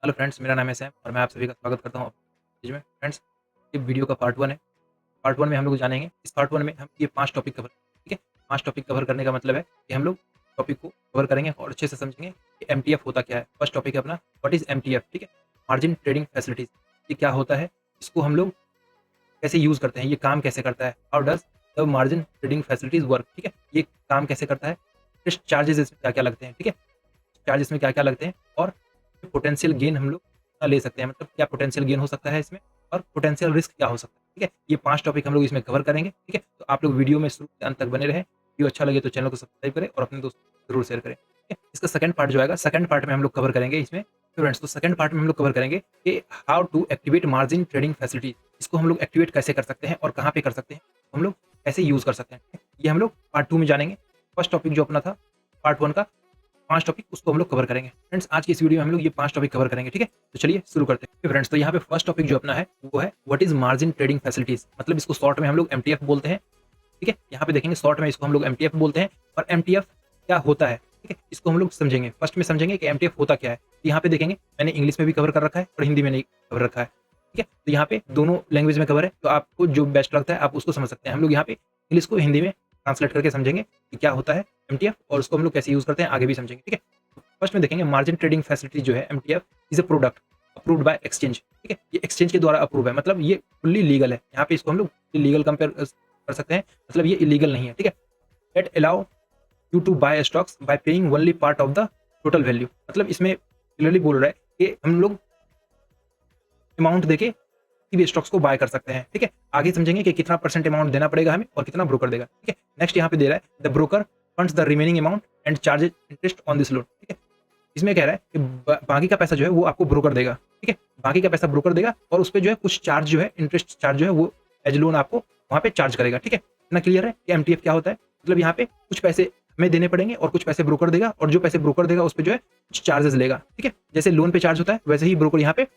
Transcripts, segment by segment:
Hello friends, मेरा नाम है सैम और मैं आप सभी का स्वागत करता हूँ पेज में। फ्रेंड्स, ये वीडियो का पार्ट 1 है। पार्ट 1 में हम लोग जानेंगे, इस पार्ट 1 में हम ये 5 टॉपिक कवर, ठीक है? 5 टॉपिक कवर करने का मतलब है कि हम लोग टॉपिक को कवर करेंगे और अच्छे से समझेंगे कि एमटीएफ होता क्या है। फर्स्ट टॉपिक है अपना, व्हाट इज़ एमटीएफ, ठीक है? मार्जिन ट्रेडिंग फैसिलिटीज़, ये क्या होता है? इसको हम लोग कैसे यूज़ करते हैं? ये काम कैसे करता है? How does the margin trading facilities work, ठीक है? ये काम कैसे करता है? फिर चार्जेज़ इसमें क्या-क्या लगते हैं, ठीक है? चार्ज इसमें क्या-क्या लगते हैं और पोटेंशियल गेन हम लोग कितना ले सकते हैं, मतलब क्या पोटेंशियल गेन हो सकता है इसमें और पोटेंशियल रिस्क क्या हो सकता है, ठीक है? ये 5 टॉपिक हम लोग इसमें कवर करेंगे, ठीक है? तो आप लोग वीडियो में शुरू से अंत तक बने रहें। वीडियो अच्छा लगे तो चैनल को सब्सक्राइब करें और अपने दोस्तों को ज़रूर शेयर करें, ठीक है? इसका सेकंड पार्ट जो आएगा, सेकंड पार्ट में हम लोग कवर करेंगे इसमें फ्रेंड्स, तो सेकंड पार्ट में हम लोग कवर करेंगे कि how to activate margin trading facility, इसको हम लोग एक्टिवेट कैसे कर सकते हैं और कहाँ पे कर सकते हैं, हम लोग कैसे यूज़ कर सकते हैं, ठीक है? ये हम लोग पार्ट 2 में जानेंगे। फर्स्ट टॉपिक जो अपना था पार्ट 1 का 5 टॉपिक, उसको हम लोग कवर करेंगे। फ्रेंड्स, आज की इस वीडियो में हम लोग ये 5 टॉपिक कवर करेंगे, ठीक है? तो चलिए शुरू करते हैं। फ्रेंड्स, तो यहाँ पे फर्स्ट टॉपिक जो अपना है वो है what is margin trading facilities, मतलब इसको शॉर्ट में हम लोग एमटीएफ बोलते हैं, ठीक है? यहाँ पे देखेंगे शॉर्ट में इसको हम लोग एमटीएफ बोलते हैं और एमटीएफ क्या होता है, ठीक है? इसको हम लोग समझेंगे। फर्स्ट में समझेंगे कि एमटीएफ होता क्या है। यहाँ पे देखेंगे मैंने इंग्लिश में भी कवर कर रखा है और हिंदी में नहीं कवर रखा है, ठीक है? तो यहाँ पे दोनों लैंग्वेज में कवर है, तो आपको जो बेस्ट लगता है आप उसको समझ सकते हैं। हम लोग यहाँ पे इंग्लिश को हिंदी में ट्रांसलेट करके समझेंगे कि क्या होता है एमटीएफ और उसको हम लोग कैसे यूज़ करते हैं, आगे भी समझेंगे, ठीक है? फर्स्ट में देखेंगे मार्जिन ट्रेडिंग फैसिलिटी जो है MTF is a product approved by exchange, ठीक है? ये एक्सचेंज के द्वारा अप्रूव है, मतलब ये फुल्ली लीगल है। यहाँ पे इसको हम लोग लीगल कंपेयर कर सकते हैं, मतलब ये इलीगल नहीं है, ठीक है? That allow you to buy stocks by paying only part of the total value, मतलब इसमें क्लियरली बोल रहा है कि हम लोग अमाउंट देके किसी भी स्टॉक्स को बाय कर सकते हैं, ठीक है? आगे समझेंगे कि कितना परसेंट अमाउंट देना पड़ेगा हमें और कितना ब्रोकर देगा, ठीक है? नेक्स्ट यहाँ पे दे रहा है the broker funds the remaining amount and charges interest on this loan, ठीक है? इसमें कह रहा है कि बाकी का पैसा जो है वो आपको ब्रोकर देगा, ठीक है? बाकी का पैसा ब्रोकर देगा और उस पे जो है कुछ चार्ज जो है, इंटरेस्ट चार्ज जो है वो एज लोन आपको वहाँ पे चार्ज करेगा, ठीक है? इतना क्लियर है कि एमटीएफ क्या होता है? मतलब यहाँ पे कुछ पैसे हमें देने पड़ेंगे और कुछ पैसे ब्रोकर देगा और जो पैसे ब्रोकर देगा उस पे जो है कुछ चार्जेस लेगा, ठीक है? जैसे लोन पे चार्ज होता है वैसे ही ब्रोकर यहाँ पे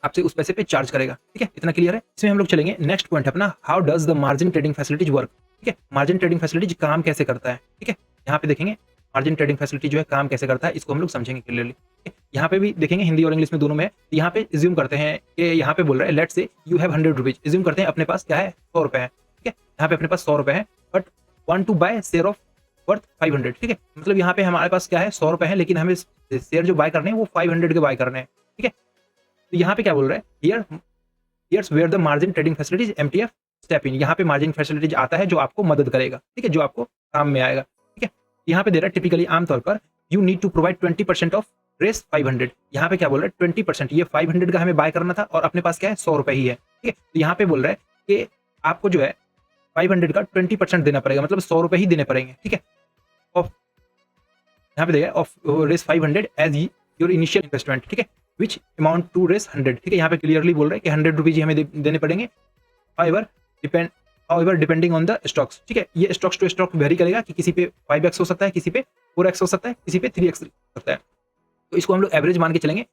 आपसे उस पैसे पे चार्ज करेगा, ठीक है? इतना क्लियर है? इसमें हम लोग चलेंगे नेक्स्ट पॉइंट अपना, how does the margin trading facilities work, ठीक है? मार्जिन ट्रेडिंग फैसिलिटीज काम कैसे करता है, ठीक है? यहाँ पे देखेंगे मार्जिन ट्रेडिंग फैसिलिटी जो है काम कैसे करता है, इसको हम लोग समझेंगे क्लियरली, ठीक है? यहाँ पे भी देखेंगे हिंदी और इंग्लिश में दोनों में है। यहाँ पे एज्यूम करते हैं कि यहाँ पे बोल रहा है let's say you have 100 rupees, assume करते हैं अपने पास क्या है 100 रुपए है, ठीक है? यहाँ पे अपने पास 100 रुपए है but want to buy share of worth 500, ठीक है? मतलब यहाँ पे हमारे पास क्या है 100 रुपए है लेकिन हमें शेयर जो बाय करने हैं वो 500 के बाय करने हैं, ठीक है? तो यहाँ पे क्या बोल रहा है, here's where the margin trading facilities MTF step in, यहाँ पे मार्जिन फैसिलिटीज आता है जो आपको मदद करेगा, ठीक है? जो आपको काम में आएगा, ठीक है? यहाँ पे दे रहा है टिपिकली आमतौर पर you need to provide 20% of Rs 500, यहाँ पे क्या बोल रहा है 20%, ये 500 का हमें बाय करना था और अपने पास क्या है 100 रुपए ही है, ठीक है? तो यहाँ पे बोल रहा है कि आपको जो है 500 का 20% देना पड़ेगा, मतलब 100 रुपए ही देने पड़ेंगे, ठीक है? ऑफ यहाँ पे देगा of Rs 500 as your initial investment, ठीक है? विच अमाउंट टू रेस 100, ठीक है? यहाँ पे क्लियरली बोल रहा है कि 100 रुपीज ही हमें देने पड़ेंगे। However depending on the stocks, ठीक है? ये स्टॉक्स टू स्टॉक वेरी करेगा कि किसी पे 5x हो सकता है, किसी पे 4x हो सकता है, किसी पे 3x हो सकता है। तो इसको हम लोग एवरेज मान के चलेंगे,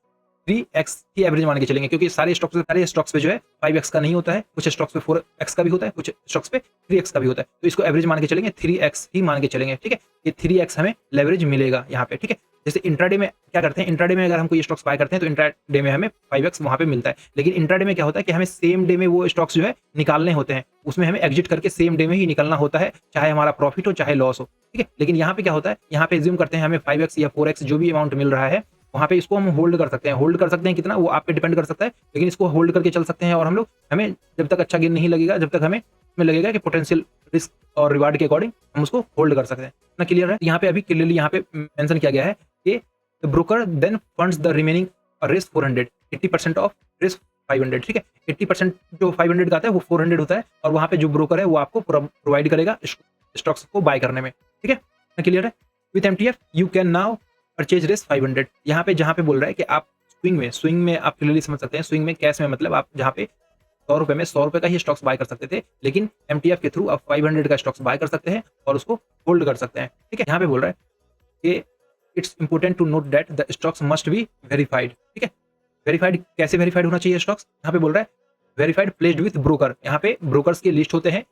3x की एवरेज मान के चलेंगे क्योंकि सारे स्टॉक्स पे जो है 5x का नहीं होता है, कुछ स्टॉक्स पे 4x का भी होता है, कुछ स्टॉक्स पे 3x का भी होता है। तो इसको एवरेज मान के चलेंगे, 3x ही मान के चलेंगे, ठीक है? ये 3x हमें लेवरेज मिलेगा यहाँ पे, ठीक है? जैसे इंट्राडे में क्या करते हैं, इंट्राडे में अगर हम कोई स्टॉक्स बाय करते हैं तो इंट्राडे में हमें 5x वहाँ पे मिलता है, लेकिन इंट्राडे में क्या होता है कि हमें सेम डे में वो स्टॉक्स जो है निकालने होते हैं, उसमें हमें एग्जिट करके सेम डे में ही निकलना होता है, चाहे हमारा प्रॉफिट हो चाहे लॉस हो, ठीक है? लेकिन यहाँ पे क्या होता है, यहाँ पे एज्यूम करते हैं हमें 5x या 4x जो भी अमाउंट मिल रहा है वहाँ पे इसको हम होल्ड कर सकते हैं। होल्ड कर सकते हैं कितना वो आप पे डिपेंड कर सकता है, लेकिन इसको होल्ड करके चल सकते हैं और हम लोग हमें जब तक अच्छा गेन नहीं लगेगा, जब तक हमें लगेगा कि पोटेंशियल रिस्क और रिवार्ड के अकॉर्डिंग हम उसको होल्ड कर सकते हैं। ना क्लियर है? यहाँ पे अभी क्लियरली यहाँ पे मेंशन किया गया है कि the broker then funds the remaining Rs 400, 80% of Rs 500, ठीक है? 80% जो 500 का आता है वो 400 होता है और वहाँ पे जो ब्रोकर है वो आपको प्रोवाइड करेगा स्टॉक्स को बाय करने में, ठीक है? ना क्लियर है? With MTF you can now purchase Rs 500, यहाँ पे जहाँ पे बोल रहा है कि आप स्विंग में आप क्लियरली समझ सकते हैं, स्विंग में कैश में मतलब आप जहाँ पे 100 रुपए में 100 रुपए का ही स्टॉक्स बाय कर सकते थे, लेकिन एमटीएफ के थ्रू आप 500 का स्टॉक्स बाय कर सकते हैं और उसको होल्ड कर सकते हैं, ठीक है? यहाँ पे बोल रहा है कि it's important to note that the stocks must be verified, ठीक है? वेरीफाइड कैसे वेरीफाइड होना चाहिए स्टॉक्स? यहाँ पे बोल रहा है वेरीफाइड प्लेस्ड विथ ब्रोकर, यहाँ पे ब्रोकर्स की लिस्ट होते हैं,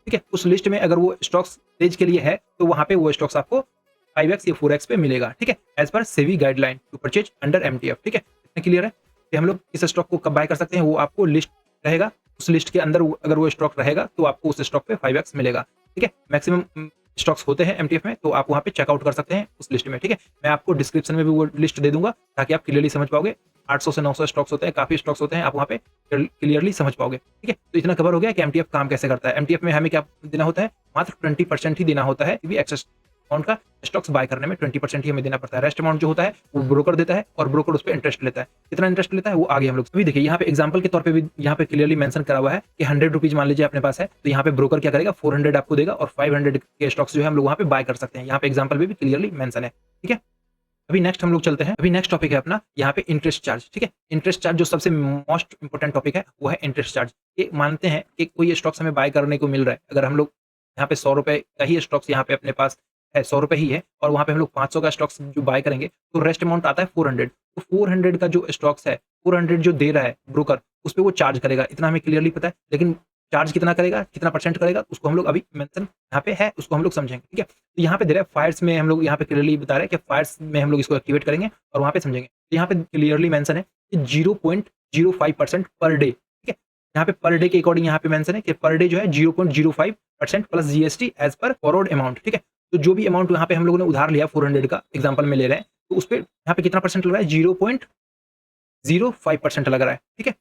ठीक है? उस लिस्ट में अगर वो स्टॉक्स प्लेज के लिए है तो वहाँ पे वो स्टॉक्स आपको 5x या 4x पे मिलेगा, ठीक है? As per SEBI guideline to purchase under MTF, ठीक है? क्लियर है कि हम लोग किस स्टॉक को कब बाय कर सकते हैं, वो आपको लिस्ट रहेगा, उस लिस्ट के अंदर अगर वो स्टॉक रहेगा तो आपको उस स्टॉक पे 5x मिलेगा। ठीक है, मैक्सिमम स्टॉक्स होते हैं एमटीएफ में, तो आप वहाँ पे चेकआउट कर सकते हैं उस लिस्ट में। ठीक है, मैं आपको डिस्क्रिप्शन में भी वो लिस्ट दे दूंगा ताकि आप क्लियरली समझ पाओगे। 800 से 900 स्टॉक्स होते हैं, काफी स्टॉक्स होते हैं, आप वहाँ पे क्लियरली समझ पाओगे। ठीक है, तो इतना कवर हो गया कि एमटीएफ काम कैसे करता है। एमटीएफ में हमें क्या देना होता है, मात्र 20% ही देना होता है, एक्सेस अमाउंट का स्टॉक्स बाय करने में 20% ही हमें देना पड़ता है। रेस्ट अमाउंट जो होता है वो ब्रोकर देता है और ब्रोकर उस पर इंटरेस्ट लेता है। कितना इंटरेस्ट लेता है वो आगे हम लोग अभी देखिए। यहाँ पे एग्जांपल के तौर पे भी यहाँ पे क्लियरली मेंशन करा हुआ है कि 100 रुपीज मान लीजिए अपने पास है, तो यहाँ पे ब्रोकर क्या करेगा, 400 आपको देगा और 500 के स्टॉक्स जो है हम लोग वहाँ पे बाय कर सकते हैं। यहाँ पे एग्जाम्पल में भी क्लियरली मेंशन है। ठीक है, अभी नेक्स्ट हम लोग चलते हैं। अभी नेक्स्ट टॉपिक है अपना यहाँ पे इंटरेस्ट चार्ज। ठीक है, इंटरेस्ट चार्ज जो सबसे मोस्ट इंपोर्टेंट टॉपिक है वो है इंटरेस्ट चार्ज। ये मानते हैं कि कोई स्टॉक्स हमें बाय करने को मिल रहा है, अगर हम लोग यहाँ पे 100 रुपए का ही स्टॉक्स यहाँ पे अपने पास है, 100 रुपए ही है, और वहाँ पे हम लोग 500 का स्टॉक्स जो बाय करेंगे तो रेस्ट अमाउंट आता है 400। तो 400 का जो स्टॉक्स है, 400 जो दे रहा है ब्रोकर, उस पर वो चार्ज करेगा, इतना हमें क्लियरली पता है। लेकिन चार्ज कितना करेगा, कितना परसेंट करेगा, उसको हम लोग अभी मेंशन यहाँ पे है, उसको हम लोग समझेंगे। ठीक है, तो यहाँ पे दे रहा है फायर्स में, हम लोग यहाँ पे क्लियरली बता रहे हैं कि फायर्स में हम लोग इसको एक्टिवेट करेंगे और वहाँ पे समझेंगे। तो यहाँ पे क्लियरली मेंशन है कि 0.05% पर डे। ठीक है, यहाँ पे पर डे के अकॉर्डिंग यहाँ पे मेंशन है कि पर डे जो है 0.05% plus GST as per forward amount. ठीक है, तो जो भी अमाउंट यहाँ पे हम लोगों ने उधार लिया 400 का एग्जाम्पल में ले रहे हैं, तो उस पर यहाँ पे कितना परसेंट लग रहा है, 0.05% लग रहा है। ठीक है,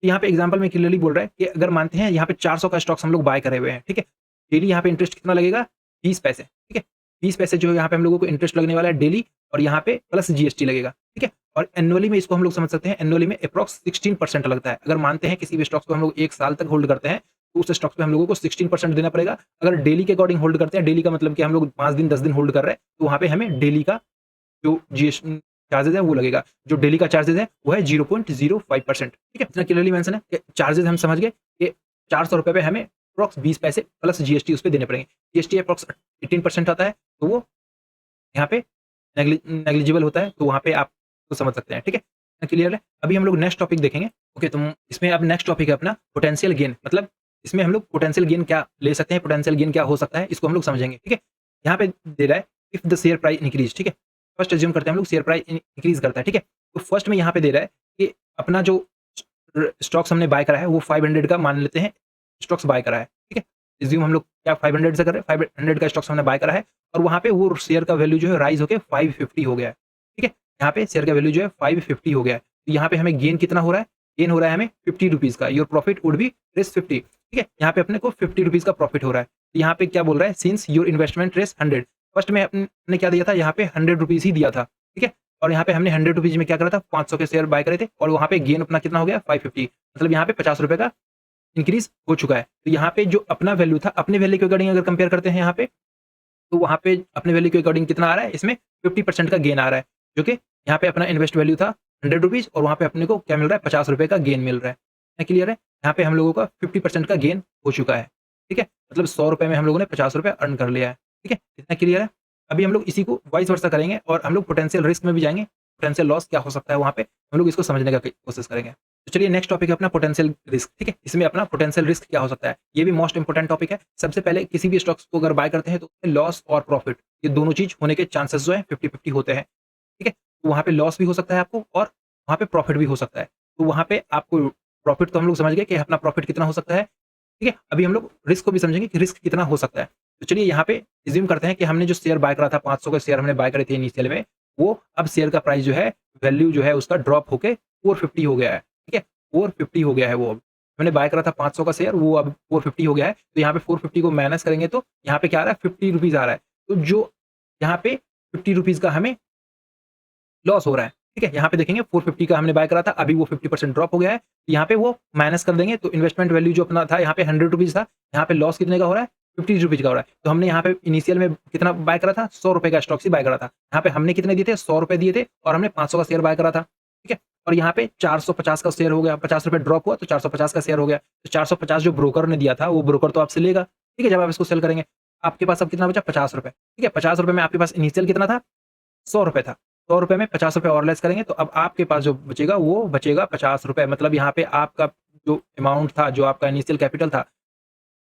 यहाँ पे एग्जांपल में क्लियरली बोल रहा है कि अगर मानते हैं यहाँ पे 400 का स्टॉक्स हम लोग बाय करे हुए हैं। ठीक है, डेली यहाँ पे इंटरेस्ट कितना लगेगा, 20 पैसे। ठीक है, 20 पैसे जो यहाँ पे हम लोगों को इंटरेस्ट लगने वाला है डेली, और यहाँ पे प्लस जीएसटी लगेगा। ठीक है, और एनुअली में इसको हम लोग समझ सकते हैं, एनुअली में अप्रॉक्स 16% लगता है। अगर मानते हैं किसी भी स्टॉक्स को हम लोग 1 साल तक होल्ड करते हैं तो उस स्टॉक्स पे हम लोगों को 16% देना पड़ेगा। अगर डेली के अकॉर्डिंग होल्ड करते हैं, डेली का मतलब कि हम लोग 5 दिन 10 दिन होल्ड कर रहे हैं, तो वहाँ पे हमें डेली का जो जीएसटी चार्जेज है वो लगेगा। जो डेली का चार्जेज है वो है 0.05%। ठीक है, इतना क्लियरली मेंशन है कि चार्जेज हम समझ गए कि 400 रुपए पे हमें अप्रॉक्स 20 पैसे प्लस जीएसटी उस पे देने पड़ेंगे। जीएसटी अप्रॉक्स 18% आता है, तो वो यहाँ पे नेग्लिजिबल होता है, तो वहाँ पे आप तो समझ सकते हैं। ठीक है, क्लियर है। अभी हम लोग नेक्स्ट टॉपिक देखेंगे। ओके, तो इसमें अब नेक्स्ट टॉपिक है अपना पोटेंशियल गेन, मतलब इसमें हम लोग पोटेंशियल गेन क्या ले सकते हैं, पोटेंशियल गेन क्या हो सकता है, इसको हम लोग समझेंगे। ठीक है, यहाँ पे दे रहा है if the share price increase. ठीक है, फर्स्ट एज्यूम करते हैं हम लोग शेयर प्राइस इंक्रीज करता है। ठीक है, तो फर्स्ट में यहाँ पे दे रहा है कि अपना जो स्टॉक्स हमने बाय करा है वो 500 का मान लेते हैं स्टॉक्स बाय करा है। ठीक है, एज्यूम हम लोग क्या 500 से कर रहे हैं, 500 का स्टॉक्स हमने बाय करा है और वहाँ पे वो शेयर का वैल्यू जो है राइज होकर 550 हो गया है। ठीक है, यहाँ पे शेयर का वैल्यू जो है 550 हो गया है, तो यहाँ पे हमें गेन कितना हो रहा है, गेन हो रहा है हमें 50 रुपीज का। Your profit would be Rs 50। ठीक है, यहाँ पे अपने को 50 रुपीज का प्रॉफिट हो रहा है। तो यहाँ पे क्या बोल रहा है, since your investment Rs 100। First में अपने क्या दिया था, यहाँ पे 100 रुपीज ही दिया था। ठीक है, और यहाँ पे हमने 100 रुपीज में क्या करा था, 500 के शेयर बाय करे थे, और वहाँ पे गेन अपना कितना हो गया 550, मतलब यहाँ पे 50 रुपए का इंक्रीज हो चुका है। तो यहाँ पे जो अपना वैल्यू था, अपने वैल्यू के अकॉर्डिंग अगर कंपेयर करते हैं यहाँ पे, तो वहाँ पे अपने वैल्यू के अकॉर्डिंग कितना आ रहा है, इसमें 50% का गेन आ रहा है, जो कि यहाँ पे अपना इन्वेस्ट वैल्यू था 100 रुपीज और वहाँ पे अपने को क्या मिल रहा है, 50 रुपए का गेन मिल रहा है। क्लियर है, यहाँ पे हम लोगों का 50% का गेन हो चुका है। ठीक है, मतलब 100 रुपए में हम लोगों ने 50 रुपए अर्न कर लिया है। ठीक है, इतना क्लियर है। अभी हम लोग इसी को वाइस वर्सा करेंगे और हम लोग पोटेंशियल रिस्क में भी जाएंगे, पोटेंशियल लॉस क्या हो सकता है वहाँ पे, हम लोग इसको समझने का कोशिश करेंगे। तो चलिए नेक्स्ट टॉपिक है अपना पोटेंशियल रिस्क। ठीक है, इसमें अपना पोटेंशियल रिस्क क्या हो सकता है, ये भी मोस्ट इंपोर्टेंट टॉपिक है। सबसे पहले किसी भी स्टॉक्स को अगर बाय करते हैं तो लॉस और प्रॉफिट, ये दोनों चीज होने के चांसेस जो है 50-50 होते हैं। ठीक है, तो वहाँ पे लॉस भी हो सकता है आपको और वहाँ पे प्रॉफिट भी हो सकता है। तो वहाँ पे आपको प्रॉफिट तो हम लोग समझ गए कि अपना प्रॉफिट कितना हो सकता है। ठीक है, अभी हम लोग रिस्क को भी समझेंगे कि रिस्क कितना हो सकता है। तो चलिए यहाँ पे एज्यूम करते हैं कि हमने जो शेयर बाय करा था, 500 का शेयर हमने बाय करे थे इनिशियल में, वो अब शेयर का प्राइस जो है, वैल्यू जो है उसका ड्रॉप होके 450 हो गया है। ठीक है, 450 हो गया है, वो अब मैंने बाय करा था 500 का शेयर, वो अब 450 हो गया है। तो यहाँ पे 450 को माइनस करेंगे तो यहाँ पे क्या आ रहा है, 50 रुपीज आ रहा है। तो जो यहाँ पे 50 रुपीज का हमें लॉस हो रहा है। ठीक है, यहाँ पे देखेंगे 450 का हमने बाय करा था, अभी वो 50% ड्रॉप हो गया है। यहाँ पे वो माइनस कर देंगे तो इन्वेस्टमेंट वैल्यू जो अपना था यहाँ पे 100 रुपीज था, यहाँ पे लॉस कितने का हो रहा है, 50 रुपीज का हो रहा है। तो हमने यहाँ पे इनिशियल में कितना बाय करा था, 100 रुपए का स्टॉक ही बाय करा था। यहाँ पे हमने कितने दिए थे, 100 रुपए दिए थे और हमने 500 का शेयर बाय करा था। ठीक है, और यहाँ पे 450 का शेयर हो गया, 50 रुपए ड्रॉप हुआ तो 450 का शेयर हो गया। तो 450 जो ब्रोकर ने दिया था वो ब्रोकर तो आपसे लेगा। ठीक है, जब आप इसको सेल करेंगे आपके पास अब कितना बचा, 50 रुपए। ठीक है, 50 रुपए में आपके पास इनिशियल कितना था, 100 रुपए था। 100 रुपए में 50 रुपए और लेस करेंगे तो अब आपके पास जो बचेगा वो बचेगा 50 रुपए। मतलब यहाँ पे आपका जो अमाउंट था, जो आपका इनिशियल कैपिटल था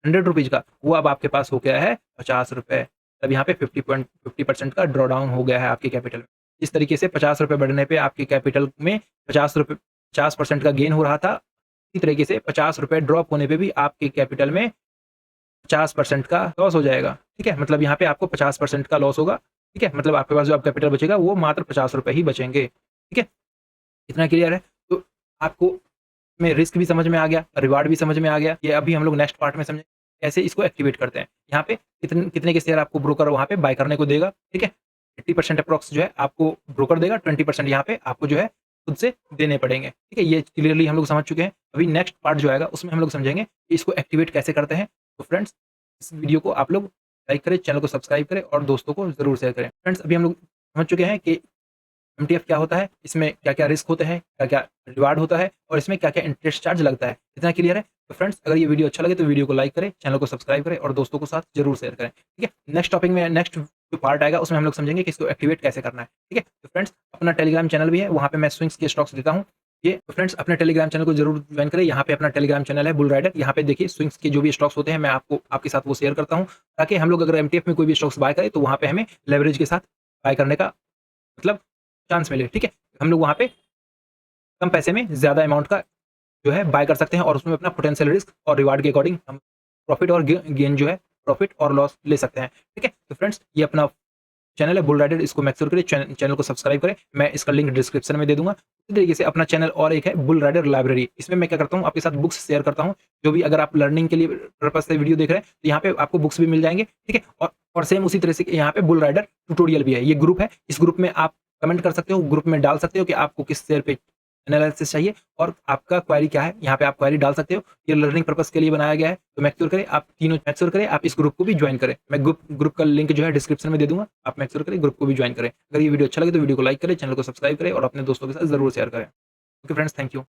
100 रुपीज का, वो अब आपके पास हो गया है 50 रुपए। तब यहाँ पे 50% का ड्रॉ डाउन हो गया है आपके कैपिटल में। इस तरीके से ₹50 बढ़ने पे आपके कैपिटल में ₹50% का गेन हो रहा था। इसी तरीके से ₹50 ड्रॉप होने पे भी आपके कैपिटल में 50% का लॉस हो जाएगा, ठीक है? मतलब यहाँ पे आपको 50% का लॉस होगा, ठीक है? मतलब आपके पास जो अब कैपिटल बचेगा वो मात्र ₹50 ही बचेंगे, ठीक है? इतना क्लियर है? तो आपको में रिस्क भी समझ में आ गया, रिवार्ड भी समझ में आ गया। ये अभी हम लोग नेक्स्ट पार्ट में समझेंगे कैसे इसको एक्टिवेट करते हैं। यहाँ पे कितने कितने के शेयर आपको ब्रोकर वहाँ पे बाय करने को देगा, ठीक है? 80% अप्रॉक्स जो है आपको ब्रोकर देगा, 20% यहाँ पे आपको जो है खुद से देने पड़ेंगे, ठीक है? ये क्लियरली हम लोग समझ चुके हैं। अभी नेक्स्ट पार्ट जो आएगा उसमें हम लोग समझेंगे कि इसको एक्टिवेट कैसे करते हैं। तो फ्रेंड्स, इस वीडियो को आप लोग लाइक करें, चैनल को सब्सक्राइब करें और दोस्तों को ज़रूर शेयर करें। फ्रेंड्स, अभी हम लोग समझ चुके हैं कि एमटीएफ क्या होता है, इसमें क्या-क्या रिस्क होते हैं, क्या-क्या रिवार्ड होता है और इसमें क्या-क्या इंटरेस्ट चार्ज लगता है। इतना क्लियर है? तो फ्रेंड्स, अगर ये वीडियो अच्छा लगे तो वीडियो को लाइक करें, चैनल को सब्सक्राइब करें और दोस्तों के साथ ज़रूर शेयर करें, ठीक है? नेक्स्ट टॉपिक में नेक्स्ट जो पार्ट आएगा उसमें हम लोग समझेंगे कि इसको एक्टिवेट कैसे करना है, ठीक है? तो फ्रेंड्स, अपना टेलीग्राम चैनल भी है, वहाँ पे मैं स्विंग्स के स्टॉक्स देता हूँ। ये तो फ्रेंड्स, अपने टेलीग्राम चैनल को ज़रूर जॉइन करें। यहाँ पे अपना टेलीग्राम चैनल है बुल राइडर। यहाँ पे देखिए स्विंग्स के जो भी स्टॉक्स होते हैं मैं आपको आपके साथ वो शेयर करता हूँ, ताकि हम लोग अगर एमटीएफ में कोई भी स्टॉक्स बाय करें तो वहाँ पे हमें लेवरेज के साथ बाय करने का मतलब चांस मिले, ठीक है? हम लोग वहाँ पे कम पैसे में ज़्यादा अमाउंट का जो है बाय कर सकते हैं और उसमें अपना पोटेंशियल रिस्क और रिवार्ड के अकॉर्डिंग हम प्रॉफिट और गेन जो है प्रॉफिट और लॉस ले सकते हैं, ठीक है? तो फ्रेंड्स, ये अपना चैनल है बुल राइडर, इसको मेक श्योर करें चैनल को सब्सक्राइब करें। मैं इसका लिंक डिस्क्रिप्शन में दे दूँगा। इसी तरीके से अपना चैनल और एक है बुल राइडर लाइब्रेरी। इसमें मैं क्या करता हूँ आपके साथ बुक्स शेयर करता हूँ। जो भी अगर आप लर्निंग के लिए पर्पज़ से वीडियो देख रहे हैं तो यहाँ पे आपको बुक्स भी मिल जाएँगे, ठीक है? और सेम उसी तरह से यहाँ पे बुल राइडर ट्यूटोरियल भी है। ये ग्रुप है, इस ग्रुप में आप कमेंट कर सकते हो, ग्रुप में डाल सकते हो कि आपको किस शेयर पे एनालिसिस चाहिए और आपका क्वेरी क्या है, यहाँ पे आप क्वेरी डाल सकते हो। ये लर्निंग पर्पज़ के लिए बनाया गया है, तो मेक श्योर करें आप तीनों मेक श्योर करें आप इस ग्रुप को भी जॉइन करें। मैं ग्रुप का लिंक जो है डिस्क्रिप्शन में दे दूँगा, आप मेक श्योर करें ग्रुप को भी जॉइन करें। अगर ये वीडियो अच्छा लगे तो वीडियो को लाइक करें, चैनल को सब्सक्राइब करें और अपने दोस्तों के साथ ज़रूर शेयर करें। Okay friends, thank you.